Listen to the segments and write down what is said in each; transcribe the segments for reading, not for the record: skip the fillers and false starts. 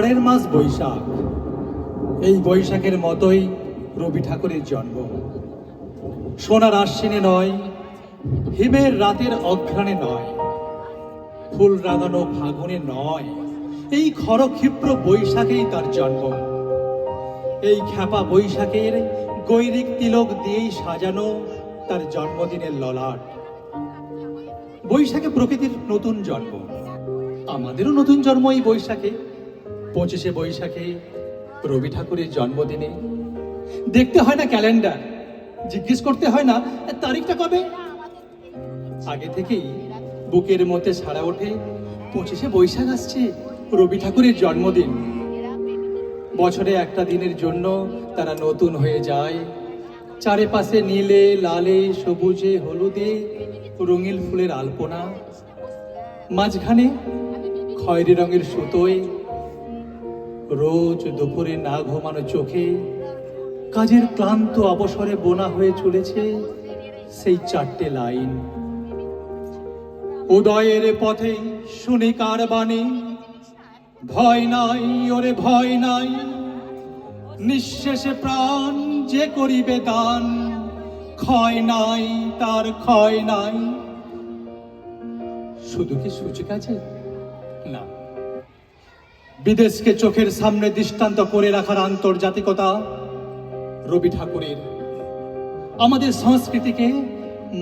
ঝড়ের মাস বৈশাখ। এই বৈশাখের মতোই রবি ঠাকুরের জন্ম। সোনার আশ্বিনে নয়, হিমের রাতের অঘ্রাণে নয়, ফুল রাঙানো ফাগুনে নয়, এই খরক্ষিপ্র বৈশাখেই তার জন্ম। এই খ্যাপা বৈশাখের গৈরিক তিলক দিয়েই সাজানো তার জন্মদিনের ললাট। বৈশাখে প্রকৃতির নতুন জন্ম, আমাদেরও নতুন জন্ম এই বৈশাখে। 25শে বৈশাখে রবি ঠাকুরের জন্মদিনে দেখতে হয় না ক্যালেন্ডার, জিজ্ঞেস করতে হয় না তারিখটা কবে। আগে থেকেই বুকের মধ্যে সাড়া ওঠে 25শে বৈশাখ আসছে, রবি ঠাকুরের জন্মদিন। বছরে একটা দিনের জন্য তারা নতুন হয়ে যায়। চারিপাশে নীলে লালে সবুজে হলুদে রঙিন ফুলের আলপনা, মাঝখানে খয়েরি রঙের সুতোয় রোজ দুপুরে না ঘুমানো চোখে কাজের ক্লান্ত অবসরে বোনা হয়ে চলেছে সেই 4টে লাইন। উদয়ের পথে শুনি কার বাণী, ভয় নাই ওরে ভয় নাই, নিঃশেষে প্রাণ যে করিবে দান, ক্ষয় নাই তার ক্ষয় নাই। শুধু কি সূচক আছে? না, বিদেশকে চোখের সামনে দৃষ্টান্ত করে রাখার আন্তর্জাতিকতা রবি ঠাকুরের। আমাদের সংস্কৃতিকে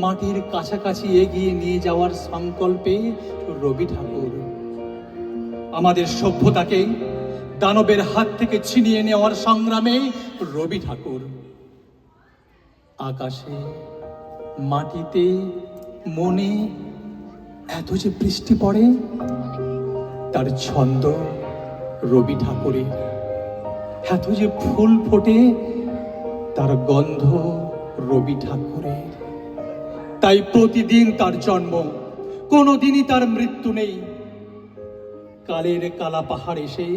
মাটির কাছাকাছি এগিয়ে নিয়ে যাওয়ার সংকল্পে রবি ঠাকুর। আমাদের সভ্যতাকে দানবের হাত থেকে ছিনিয়ে নেওয়ার সংগ্রামে রবি ঠাকুর। আকাশে মাটিতে মনে এত যে বৃষ্টি পড়ে, তার ছন্দ রবি ঠাকুরের। এত যে ফুল ফোটে, তার গন্ধ রবি ঠাকুরের। তাই প্রতিদিন তার জন্ম, কোনোদিনই তার মৃত্যু নেই। কালের কালা পাহাড় এসে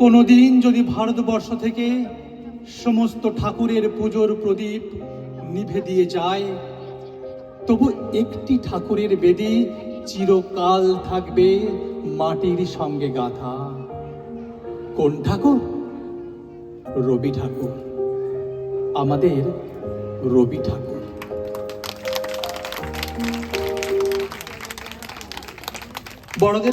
কোনোদিন যদি ভারতবর্ষ থেকে সমস্ত ঠাকুরের পুজোর প্রদীপ নিভে দিয়ে যায়, তবু একটি ঠাকুরের বেদি চিরকাল থাকবে মাটির সঙ্গে গাঁথা। কোন ঠাকুর? রবি ঠাকুর, আমাদের রবি ঠাকুর। বড়দের